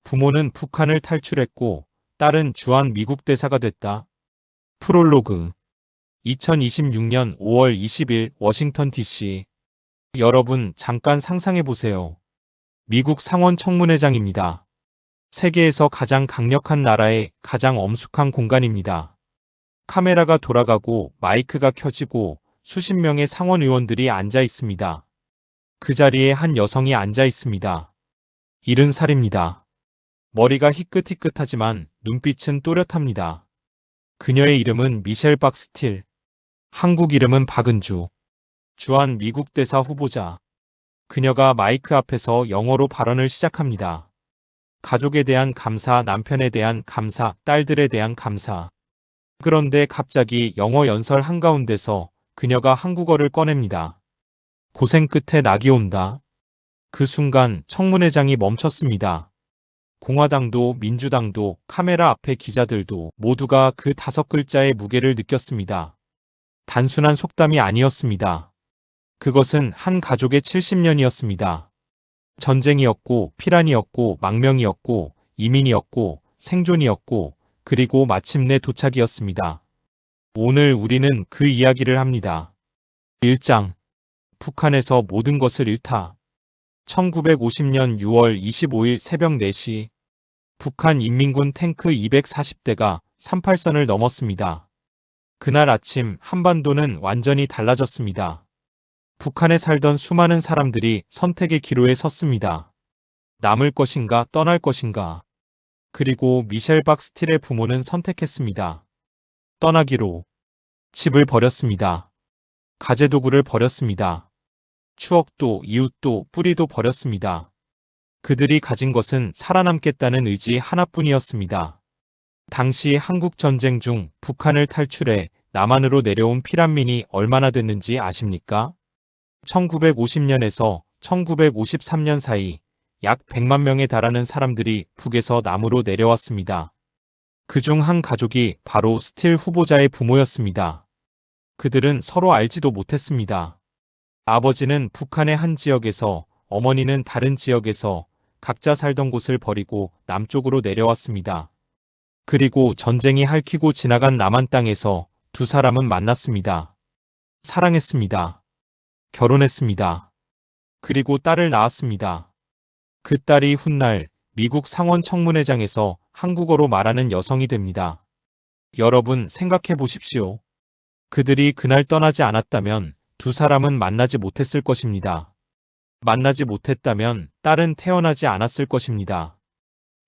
부모는 북한을 탈출했고 딸은 주한 미국 대사가 됐다. 프롤로그 2026년 5월 20일 워싱턴 DC. 여러분 잠깐 상상해 보세요. 미국 상원 청문회장입니다. 세계에서 가장 강력한 나라의 가장 엄숙한 공간입니다. 카메라가 돌아가고 마이크가 켜지고 수십 명의 상원 의원들이 앉아 있습니다. 그 자리에 한 여성이 앉아 있습니다. 70살입니다. 머리가 희끗희끗하지만 눈빛은 또렷합니다. 그녀의 이름은 미셸 박스틸. 한국 이름은 박은주. 주한 미국 대사 후보자. 그녀가 마이크 앞에서 영어로 발언을 시작합니다. 가족에 대한 감사, 남편에 대한 감사, 딸들에 대한 감사. 그런데 갑자기 영어 연설 한가운데서 그녀가 한국어를 꺼냅니다. 고생 끝에 낙이 온다. 그 순간 청문회장이 멈췄습니다. 공화당도 민주당도 카메라 앞의 기자들도 모두가 그 5글자의 무게를 느꼈습니다. 단순한 속담이 아니었습니다. 그것은 한 가족의 70년이었습니다. 전쟁이었고 피란이었고 망명이었고 이민이었고 생존이었고 그리고 마침내 도착이었습니다. 오늘 우리는 그 이야기를 합니다. 1장. 북한에서 모든 것을 잃다. 1950년 6월 25일 새벽 4시. 북한 인민군 탱크 240대가 38선을 넘었습니다. 그날 아침 한반도는 완전히 달라졌습니다. 북한에 살던 수많은 사람들이 선택의 기로에 섰습니다. 남을 것인가 떠날 것인가. 그리고 미셸 박스틸의 부모는 선택했습니다. 떠나기로. 집을 버렸습니다. 가재도구를 버렸습니다. 추억도 이웃도 뿌리도 버렸습니다. 그들이 가진 것은 살아남겠다는 의지 하나뿐이었습니다. 당시 한국전쟁 중 북한을 탈출해 남한으로 내려온 피난민이 얼마나 됐는지 아십니까? 1950년에서 1953년 사이 약 100만 명에 달하는 사람들이 북에서 남으로 내려왔습니다. 그중 한 가족이 바로 스틸 후보자의 부모였습니다. 그들은 서로 알지도 못했습니다. 아버지는 북한의 한 지역에서, 어머니는 다른 지역에서 각자 살던 곳을 버리고 남쪽으로 내려왔습니다. 그리고 전쟁이 핥히고 지나간 남한 땅에서 두 사람은 만났습니다. 사랑했습니다. 결혼했습니다. 그리고 딸을 낳았습니다. 그 딸이 훗날 미국 상원 청문회장에서 한국어로 말하는 여성이 됩니다. 여러분 생각해 보십시오. 그들이 그날 떠나지 않았다면 두 사람은 만나지 못했을 것입니다. 만나지 못했다면 딸은 태어나지 않았을 것입니다.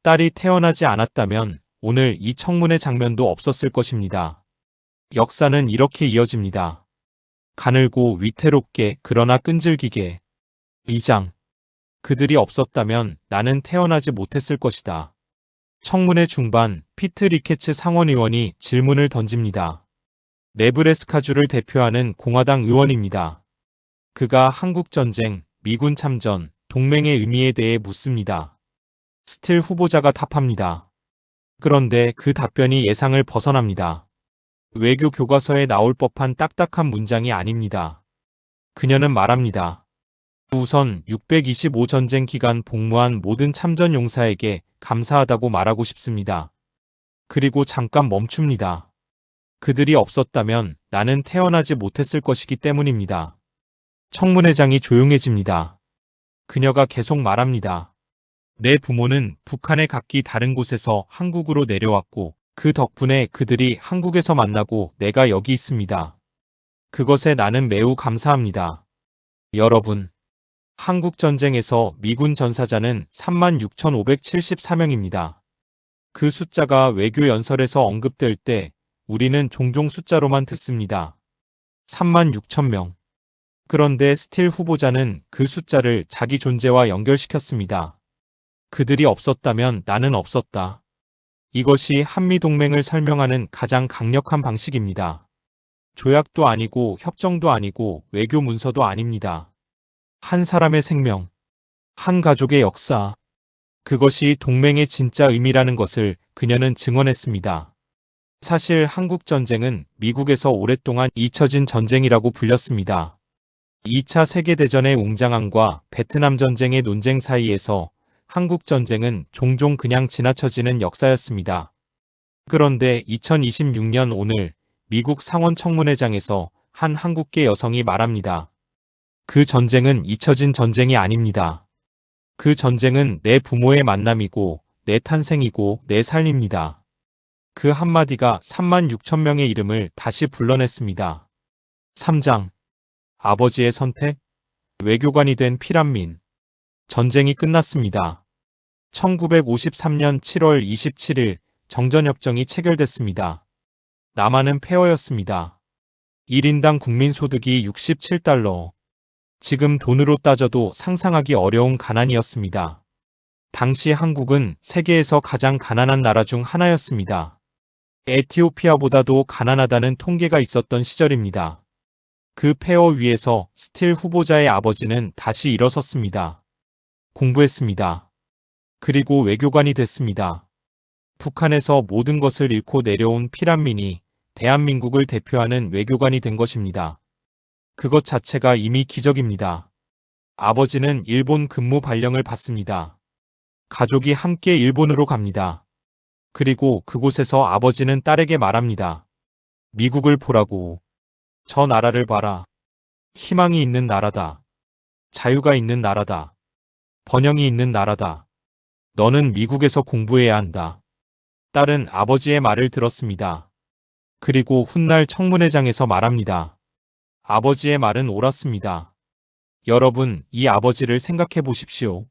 딸이 태어나지 않았다면 오늘 이 청문회 장면도 없었을 것입니다. 역사는 이렇게 이어집니다. 가늘고 위태롭게 그러나 끈질기게. 2장. 그들이 없었다면 나는 태어나지 못했을 것이다. 청문회 중반 피트 리케츠 상원의원이 질문을 던집니다. 네브래스카주를 대표하는 공화당 의원입니다. 그가 한국전쟁, 미군 참전, 동맹의 의미에 대해 묻습니다. 스틸 후보자가 답합니다. 그런데 그 답변이 예상을 벗어납니다. 외교 교과서에 나올 법한 딱딱한 문장이 아닙니다. 그녀는 말합니다. 우선 625 전쟁 기간 복무한 모든 참전 용사에게 감사하다고 말하고 싶습니다. 그리고 잠깐 멈춥니다. 그들이 없었다면 나는 태어나지 못했을 것이기 때문입니다. 청문회장이 조용해집니다. 그녀가 계속 말합니다. 내 부모는 북한의 각기 다른 곳에서 한국으로 내려왔고 그 덕분에 그들이 한국에서 만나고 내가 여기 있습니다. 그것에 나는 매우 감사합니다. 여러분, 한국전쟁에서 미군 전사자는 36,574명입니다. 그 숫자가 외교 연설에서 언급될 때 우리는 종종 숫자로만 듣습니다. 36,000명. 그런데 스틸 후보자는 그 숫자를 자기 존재와 연결시켰습니다. 그들이 없었다면 나는 없었다. 이것이 한미동맹을 설명하는 가장 강력한 방식입니다. 조약도 아니고 협정도 아니고 외교 문서도 아닙니다. 한 사람의 생명, 한 가족의 역사. 그것이 동맹의 진짜 의미라는 것을 그녀는 증언했습니다. 사실 한국전쟁은 미국에서 오랫동안 잊혀진 전쟁이라고 불렸습니다. 2차 세계대전의 웅장함과 베트남 전쟁의 논쟁 사이에서 한국전쟁은 종종 그냥 지나쳐지는 역사였습니다. 그런데 2026년 오늘 미국 상원 청문회장에서 한 한국계 여성이 말합니다. 그 전쟁은 잊혀진 전쟁이 아닙니다. 그 전쟁은 내 부모의 만남이고 내 탄생이고 내 삶입니다. 그 한마디가 3만 6천 명의 이름을 다시 불러냈습니다. 3장. 아버지의 선택? 외교관이 된 피란민. 전쟁이 끝났습니다. 1953년 7월 27일 정전협정이 체결됐습니다. 남한은 폐허였습니다. 1인당 국민소득이 67달러. 지금 돈으로 따져도 상상하기 어려운 가난이었습니다. 당시 한국은 세계에서 가장 가난한 나라 중 하나였습니다. 에티오피아보다도 가난하다는 통계가 있었던 시절입니다. 그 폐허 위에서 스틸 후보자의 아버지는 다시 일어섰습니다. 공부했습니다. 그리고 외교관이 됐습니다. 북한에서 모든 것을 잃고 내려온 피란민이 대한민국을 대표하는 외교관이 된 것입니다. 그것 자체가 이미 기적입니다. 아버지는 일본 근무 발령을 받습니다. 가족이 함께 일본으로 갑니다. 그리고 그곳에서 아버지는 딸에게 말합니다. 미국을 보라고. 저 나라를 봐라. 희망이 있는 나라다. 자유가 있는 나라다. 번영이 있는 나라다. 너는 미국에서 공부해야 한다. 딸은 아버지의 말을 들었습니다. 그리고 훗날 청문회장에서 말합니다. 아버지의 말은 옳았습니다. 여러분, 이 아버지를 생각해 보십시오.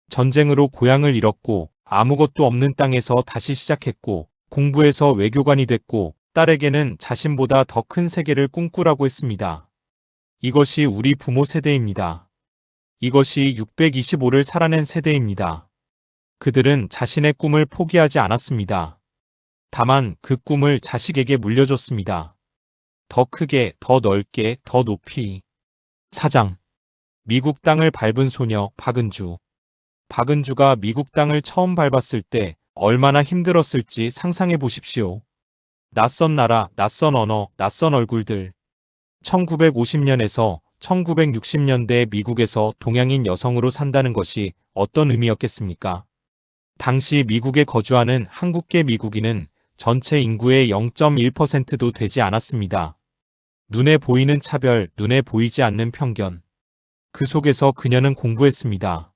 전쟁으로 고향을 잃었고 아무것도 없는 땅에서 다시 시작했고 공부해서 외교관이 됐고 딸에게는 자신보다 더 큰 세계를 꿈꾸라고 했습니다. 이것이 우리 부모 세대입니다. 이것이 625를 살아낸 세대입니다. 그들은 자신의 꿈을 포기하지 않았습니다. 다만 그 꿈을 자식에게 물려줬습니다. 더 크게, 더 넓게, 더 높이. 4장. 미국 땅을 밟은 소녀 박은주. 박은주가 미국 땅을 처음 밟았을 때 얼마나 힘들었을지 상상해 보십시오. 낯선 나라, 낯선 언어, 낯선 얼굴들. 1950년에서 1960년대 미국에서 동양인 여성으로 산다는 것이 어떤 의미였겠습니까? 당시 미국에 거주하는 한국계 미국인은 전체 인구의 0.1%도 되지 않았습니다. 눈에 보이는 차별, 눈에 보이지 않는 편견. 그 속에서 그녀는 공부했습니다.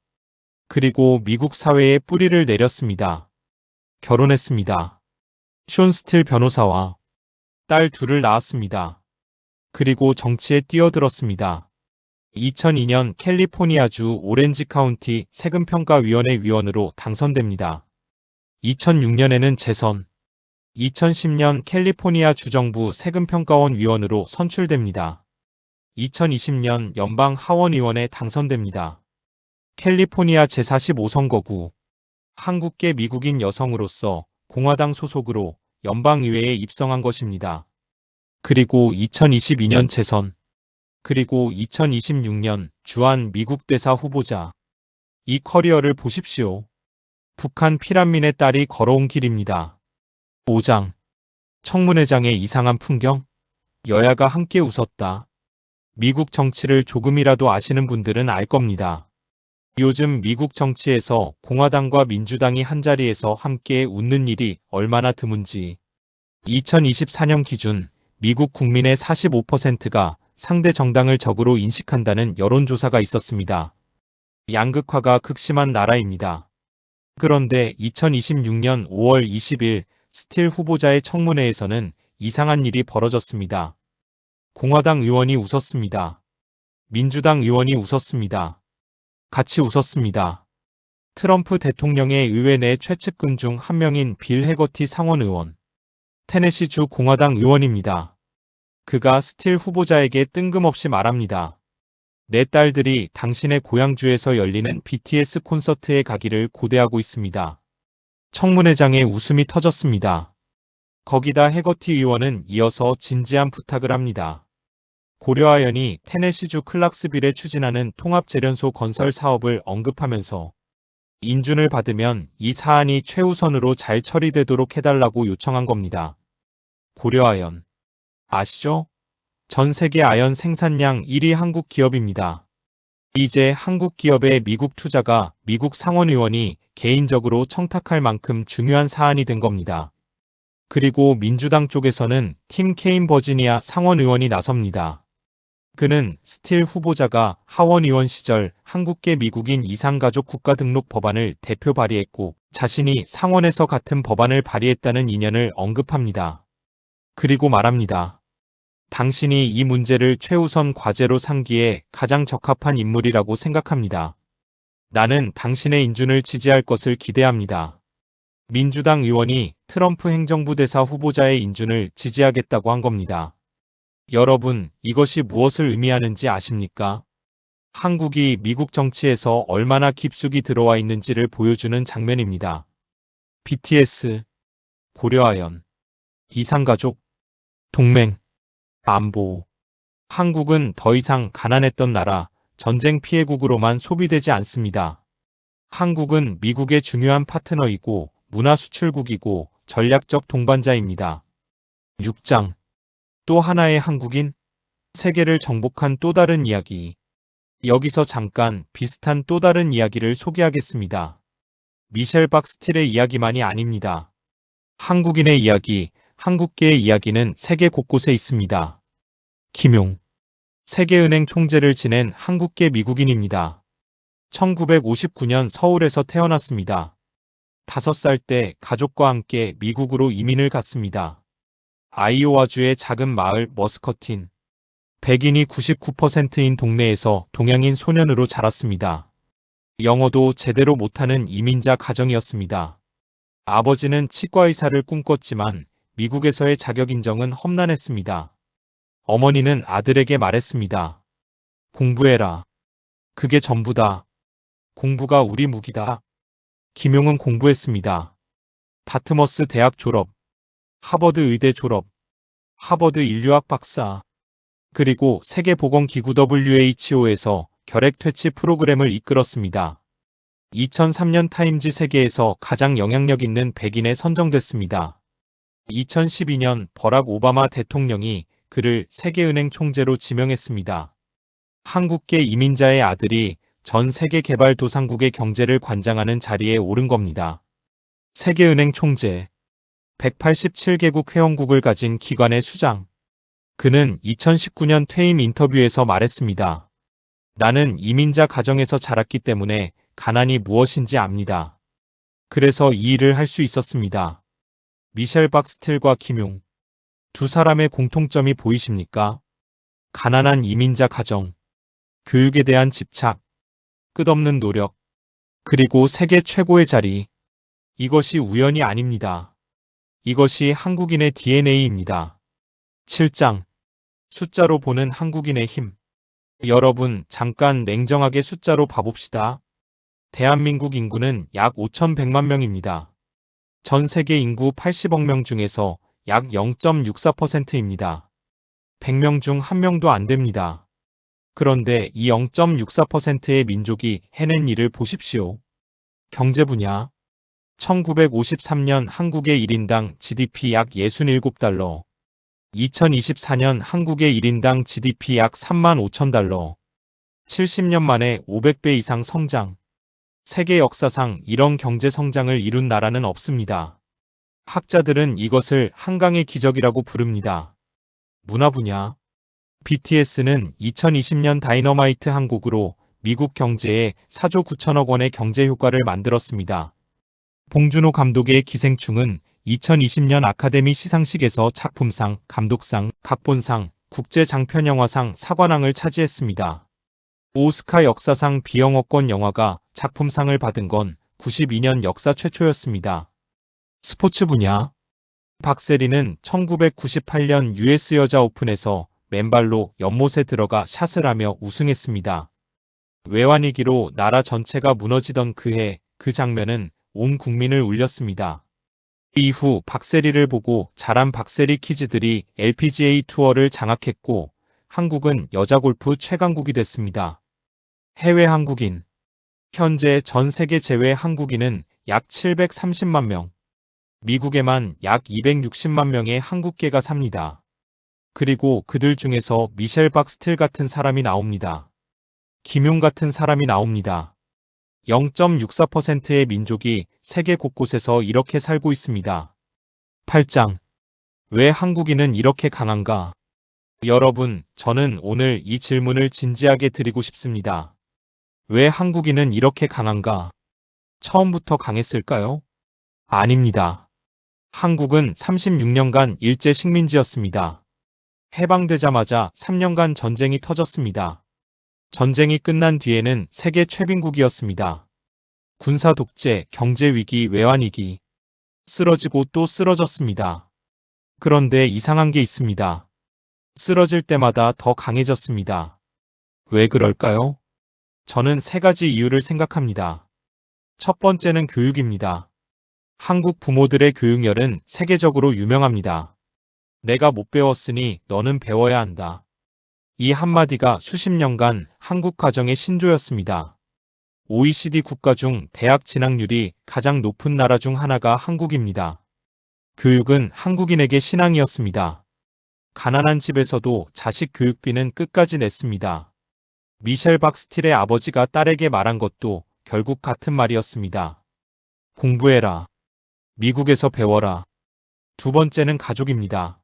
그리고 미국 사회에 뿌리를 내렸습니다. 결혼했습니다. 숀 스틸 변호사와 딸 둘을 낳았습니다. 그리고 정치에 뛰어들었습니다. 2002년 캘리포니아주 오렌지 카운티 세금평가위원회 위원으로 당선됩니다. 2006년에는 재선, 2010년 캘리포니아 주정부 세금평가원 위원으로 선출됩니다. 2020년 연방 하원의원에 당선됩니다. 캘리포니아 제45선거구, 한국계 미국인 여성으로서 공화당 소속으로 연방의회에 입성한 것입니다. 그리고 2022년 재선, 그리고 2026년 주한 미국 대사 후보자. 이 커리어를 보십시오. 북한 피란민의 딸이 걸어온 길입니다. 5장. 청문회장의 이상한 풍경? 여야가 함께 웃었다. 미국 정치를 조금이라도 아시는 분들은 알 겁니다. 요즘 미국 정치에서 공화당과 민주당이 한자리에서 함께 웃는 일이 얼마나 드문지. 2024년 기준 미국 국민의 45%가 상대 정당을 적으로 인식한다는 여론조사가 있었습니다. 양극화가 극심한 나라입니다. 그런데 2026년 5월 20일 스틸 후보자의 청문회에서는 이상한 일이 벌어졌습니다. 공화당 의원이 웃었습니다. 민주당 의원이 웃었습니다. 같이 웃었습니다. 트럼프 대통령의 의회 내 최측근 중 한 명인 빌 해거티 상원 의원. 테네시주 공화당 의원입니다. 그가 스틸 후보자에게 뜬금없이 말합니다. 내 딸들이 당신의 고향주에서 열리는 BTS 콘서트에 가기를 고대하고 있습니다. 청문회장에 웃음이 터졌습니다. 거기다 해거티 의원은 이어서 진지한 부탁을 합니다. 고려아연이 테네시주 클락스빌에 추진하는 통합재련소 건설 사업을 언급하면서 인준을 받으면 이 사안이 최우선으로 잘 처리되도록 해달라고 요청한 겁니다. 고려아연. 아시죠? 전 세계 아연 생산량 1위 한국 기업입니다. 이제 한국 기업의 미국 투자가 미국 상원의원이 개인적으로 청탁할 만큼 중요한 사안이 된 겁니다. 그리고 민주당 쪽에서는 팀 케인 버지니아 상원의원이 나섭니다. 그는 스틸 후보자가 하원의원 시절 한국계 미국인 이상가족 국가등록 법안을 대표 발의했고 자신이 상원에서 같은 법안을 발의했다는 인연을 언급합니다. 그리고 말합니다. 당신이 이 문제를 최우선 과제로 삼기에 가장 적합한 인물이라고 생각합니다. 나는 당신의 인준을 지지할 것을 기대합니다. 민주당 의원이 트럼프 행정부 대사 후보자의 인준을 지지하겠다고 한 겁니다. 여러분, 이것이 무엇을 의미하는지 아십니까? 한국이 미국 정치에서 얼마나 깊숙이 들어와 있는지를 보여주는 장면입니다. BTS, 고려아연, 이상가족, 동맹, 안보. 한국은 더 이상 가난했던 나라, 전쟁 피해국으로만 소비되지 않습니다. 한국은 미국의 중요한 파트너이고 문화 수출국이고 전략적 동반자입니다. 6장. 또 하나의 한국인? 세계를 정복한 또 다른 이야기. 여기서 잠깐 비슷한 또 다른 이야기를 소개하겠습니다. 미셸 박스틸의 이야기만이 아닙니다. 한국인의 이야기, 한국계의 이야기는 세계 곳곳에 있습니다. 김용. 세계은행 총재를 지낸 한국계 미국인입니다. 1959년 서울에서 태어났습니다. 5살 때 가족과 함께 미국으로 이민을 갔습니다. 아이오와주의 작은 마을 머스커틴. 백인이 99%인 동네에서 동양인 소년으로 자랐습니다. 영어도 제대로 못하는 이민자 가정이었습니다. 아버지는 치과의사를 꿈꿨지만 미국에서의 자격 인정은 험난했습니다. 어머니는 아들에게 말했습니다. 공부해라. 그게 전부다. 공부가 우리 무기다. 김용은 공부했습니다. 다트머스 대학 졸업, 하버드 의대 졸업, 하버드 인류학 박사, 그리고 세계보건기구 WHO에서 결핵 퇴치 프로그램을 이끌었습니다. 2003년 타임지 세계에서 가장 영향력 있는 백인에 선정됐습니다. 2012년 버락 오바마 대통령이 그를 세계은행 총재로 지명했습니다. 한국계 이민자의 아들이 전 세계개발도상국의 경제를 관장하는 자리에 오른 겁니다. 세계은행 총재, 187개국 회원국을 가진 기관의 수장. 그는 2019년 퇴임 인터뷰에서 말했습니다. 나는 이민자 가정에서 자랐기 때문에 가난이 무엇인지 압니다. 그래서 이 일을 할 수 있었습니다. 미셸 박스틸과 김용. 두 사람의 공통점이 보이십니까? 가난한 이민자 가정, 교육에 대한 집착, 끝없는 노력, 그리고 세계 최고의 자리. 이것이 우연이 아닙니다. 이것이 한국인의 DNA입니다. 7장. 숫자로 보는 한국인의 힘. 여러분, 잠깐 냉정하게 숫자로 봐봅시다. 대한민국 인구는 약 5,100만 명입니다. 전 세계 인구 80억 명 중에서 약 0.64%입니다. 100명 중 1명도 안 됩니다. 그런데 이 0.64%의 민족이 해낸 일을 보십시오. 경제 분야. 1953년 한국의 1인당 GDP 약 67달러. 2024년 한국의 1인당 GDP 약 35,000달러. 70년 만에 500배 이상 성장. 세계 역사상 이런 경제 성장을 이룬 나라는 없습니다. 학자들은 이것을 한강의 기적이라고 부릅니다. 문화 분야. BTS는 2020년 다이너마이트 한 곡으로 미국 경제에 4조 9천억 원의 경제 효과를 만들었습니다. 봉준호 감독의 기생충은 2020년 아카데미 시상식에서 작품상, 감독상, 각본상, 국제장편영화상 사관왕을 차지했습니다. 오스카 역사상 비영어권 영화가 작품상을 받은 건 92년 역사 최초였습니다. 스포츠 분야. 박세리는 1998년 US 여자 오픈에서 맨발로 연못에 들어가 샷을 하며 우승했습니다. 외환위기로 나라 전체가 무너지던 그해 그 장면은 온 국민을 울렸습니다. 이후 박세리를 보고 자란 박세리 키즈들이 LPGA 투어를 장악했고 한국은 여자 골프 최강국이 됐습니다. 해외 한국인. 현재 전 세계 제외 한국인은 약 730만 명. 미국에만 약 260만 명의 한국계가 삽니다. 그리고 그들 중에서 미셸 박스틸 같은 사람이 나옵니다. 김용 같은 사람이 나옵니다. 0.64%의 민족이 세계 곳곳에서 이렇게 살고 있습니다. 8장. 왜 한국인은 이렇게 강한가? 여러분, 저는 오늘 이 질문을 진지하게 드리고 싶습니다. 왜 한국인은 이렇게 강한가? 처음부터 강했을까요? 아닙니다. 한국은 36년간 일제 식민지였습니다. 해방되자마자 3년간 전쟁이 터졌습니다. 전쟁이 끝난 뒤에는 세계 최빈국이었습니다. 군사 독재, 경제 위기, 외환 위기. 쓰러지고 또 쓰러졌습니다. 그런데 이상한 게 있습니다. 쓰러질 때마다 더 강해졌습니다. 왜 그럴까요? 저는 세 가지 이유를 생각합니다. 첫 번째는 교육입니다. 한국 부모들의 교육열은 세계적으로 유명합니다. 내가 못 배웠으니 너는 배워야 한다. 이 한마디가 수십 년간 한국 가정의 신조였습니다. OECD 국가 중 대학 진학률이 가장 높은 나라 중 하나가 한국입니다. 교육은 한국인에게 신앙이었습니다. 가난한 집에서도 자식 교육비는 끝까지 냈습니다. 미셸 박스틸의 아버지가 딸에게 말한 것도 결국 같은 말이었습니다. 공부해라. 미국에서 배워라. 두 번째는 가족입니다.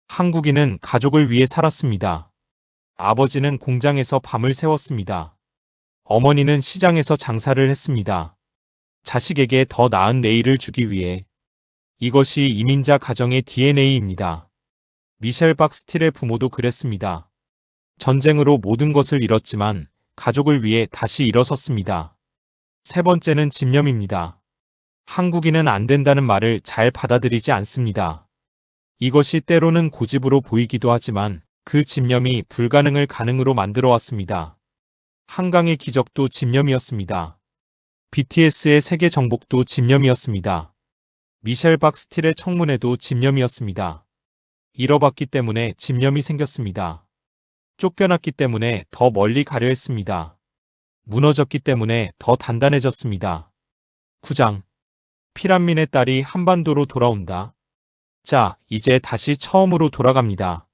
한국인은 가족을 위해 살았습니다. 아버지는 공장에서 밤을 새웠습니다. 어머니는 시장에서 장사를 했습니다. 자식에게 더 나은 내일을 주기 위해. 이것이 이민자 가정의 DNA입니다. 미셸 박스틸의 부모도 그랬습니다. 전쟁으로 모든 것을 잃었지만 가족을 위해 다시 일어섰습니다. 세 번째는 집념입니다. 한국인은 안 된다는 말을 잘 받아들이지 않습니다. 이것이 때로는 고집으로 보이기도 하지만 그 집념이 불가능을 가능으로 만들어 왔습니다. 한강의 기적도 집념이었습니다. BTS의 세계 정복도 집념이었습니다. 미셸 박스틸의 청문회도 집념이었습니다. 잃어봤기 때문에 집념이 생겼습니다. 쫓겨났기 때문에 더 멀리 가려 했습니다. 무너졌기 때문에 더 단단해졌습니다. 9장. 피란민의 딸이 한반도로 돌아온다. 자, 이제 다시 처음으로 돌아갑니다.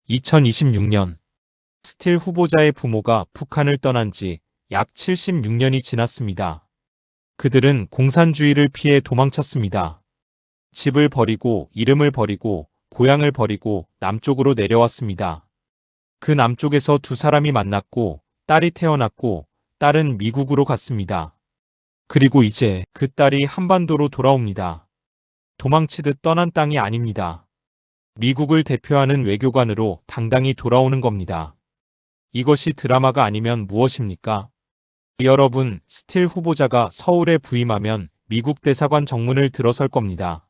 2026년. 스틸 후보자의 부모가 북한을 떠난 지 약 76년이 지났습니다. 그들은 공산주의를 피해 도망쳤습니다. 집을 버리고 이름을 버리고 고향을 버리고 남쪽으로 내려왔습니다. 그 남쪽에서 두 사람이 만났고 딸이 태어났고 딸은 미국으로 갔습니다. 그리고 이제 그 딸이 한반도로 돌아옵니다. 도망치듯 떠난 땅이 아닙니다. 미국을 대표하는 외교관으로 당당히 돌아오는 겁니다. 이것이 드라마가 아니면 무엇입니까? 여러분, 스틸 후보자가 서울에 부임하면 미국 대사관 정문을 들어설 겁니다.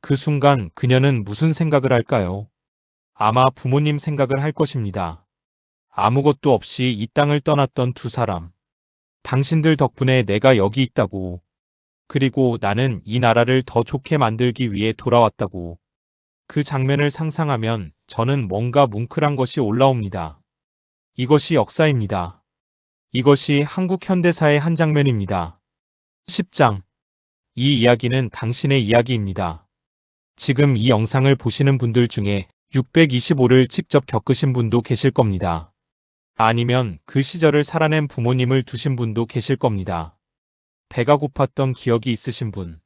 그 순간 그녀는 무슨 생각을 할까요? 아마 부모님 생각을 할 것입니다. 아무것도 없이 이 땅을 떠났던 두 사람. 당신들 덕분에 내가 여기 있다고. 그리고 나는 이 나라를 더 좋게 만들기 위해 돌아왔다고. 그 장면을 상상하면 저는 뭔가 뭉클한 것이 올라옵니다. 이것이 역사입니다. 이것이 한국 현대사의 한 장면입니다. 10장. 이 이야기는 당신의 이야기입니다. 지금 이 영상을 보시는 분들 중에 625를 직접 겪으신 분도 계실 겁니다. 아니면 그 시절을 살아낸 부모님을 두신 분도 계실 겁니다. 배가 고팠던 기억이 있으신 분.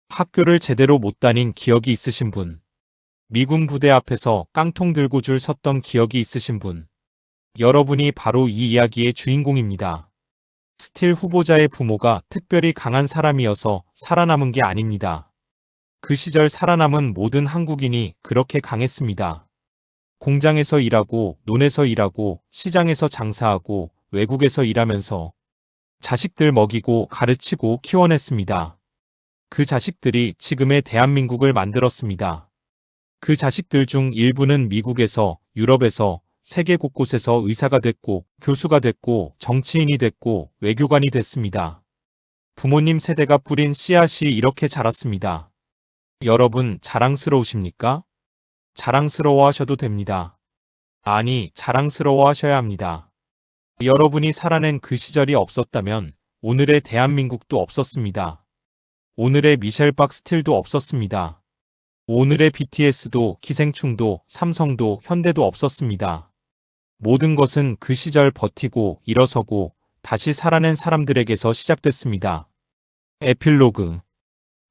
학교를 제대로 못 다닌 기억이 있으신 분. 미군 부대 앞에서 깡통 들고 줄 섰던 기억이 있으신 분. 여러분이 바로 이 이야기의 주인공입니다. 스틸 후보자의 부모가 특별히 강한 사람이어서 살아남은 게 아닙니다. 그 시절 살아남은 모든 한국인이 그렇게 강했습니다. 공장에서 일하고, 논에서 일하고, 시장에서 장사하고, 외국에서 일하면서 자식들 먹이고 가르치고 키워냈습니다. 그 자식들이 지금의 대한민국을 만들었습니다. 그 자식들 중 일부는 미국에서, 유럽에서, 세계 곳곳에서 의사가 됐고, 교수가 됐고, 정치인이 됐고, 외교관이 됐습니다. 부모님 세대가 뿌린 씨앗이 이렇게 자랐습니다. 여러분 자랑스러우십니까? 자랑스러워하셔도 됩니다. 아니, 자랑스러워하셔야 합니다. 여러분이 살아낸 그 시절이 없었다면 오늘의 대한민국도 없었습니다. 오늘의 미셸 박스틸도 없었습니다. 오늘의 BTS도 기생충도 삼성도 현대도 없었습니다. 모든 것은 그 시절 버티고 일어서고 다시 살아낸 사람들에게서 시작됐습니다. 에필로그.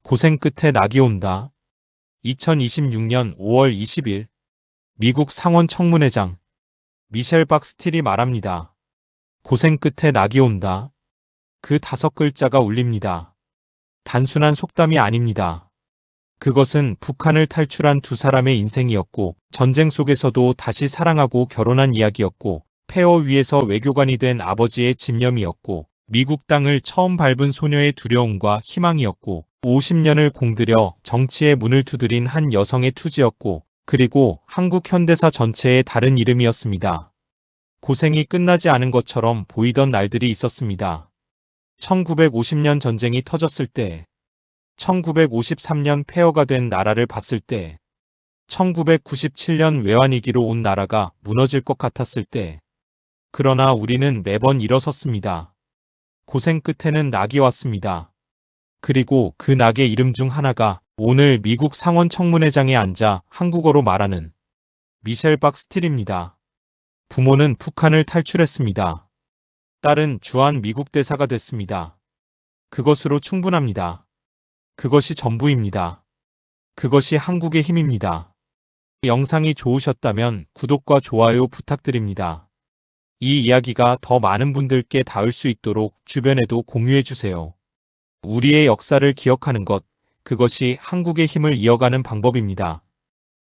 고생 끝에 낙이 온다. 2026년 5월 20일 미국 상원 청문회장 미셸 박스틸이 말합니다. 고생 끝에 낙이 온다. 그 5글자가 울립니다. 단순한 속담이 아닙니다. 그것은 북한을 탈출한 두 사람의 인생이었고 전쟁 속에서도 다시 사랑하고 결혼한 이야기였고 폐허 위에서 외교관이 된 아버지의 집념이었고 미국 땅을 처음 밟은 소녀의 두려움과 희망이었고 50년을 공들여 정치의 문을 두드린 한 여성의 투지였고 그리고 한국 현대사 전체의 다른 이름이었습니다. 고생이 끝나지 않은 것처럼 보이던 날들이 있었습니다. 1950년 전쟁이 터졌을 때, 1953년 폐허가 된 나라를 봤을 때, 1997년 외환위기로 온 나라가 무너질 것 같았을 때, 그러나 우리는 매번 일어섰습니다. 고생 끝에는 낙이 왔습니다. 그리고 그 낙의 이름 중 하나가 오늘 미국 상원 청문회장에 앉아 한국어로 말하는 미셸 박스틸입니다. 부모는 북한을 탈출했습니다. 딸은 주한 미국 대사가 됐습니다. 그것으로 충분합니다. 그것이 전부입니다. 그것이 한국의 힘입니다. 영상이 좋으셨다면 구독과 좋아요 부탁드립니다. 이 이야기가 더 많은 분들께 닿을 수 있도록 주변에도 공유해주세요. 우리의 역사를 기억하는 것, 그것이 한국의 힘을 이어가는 방법입니다.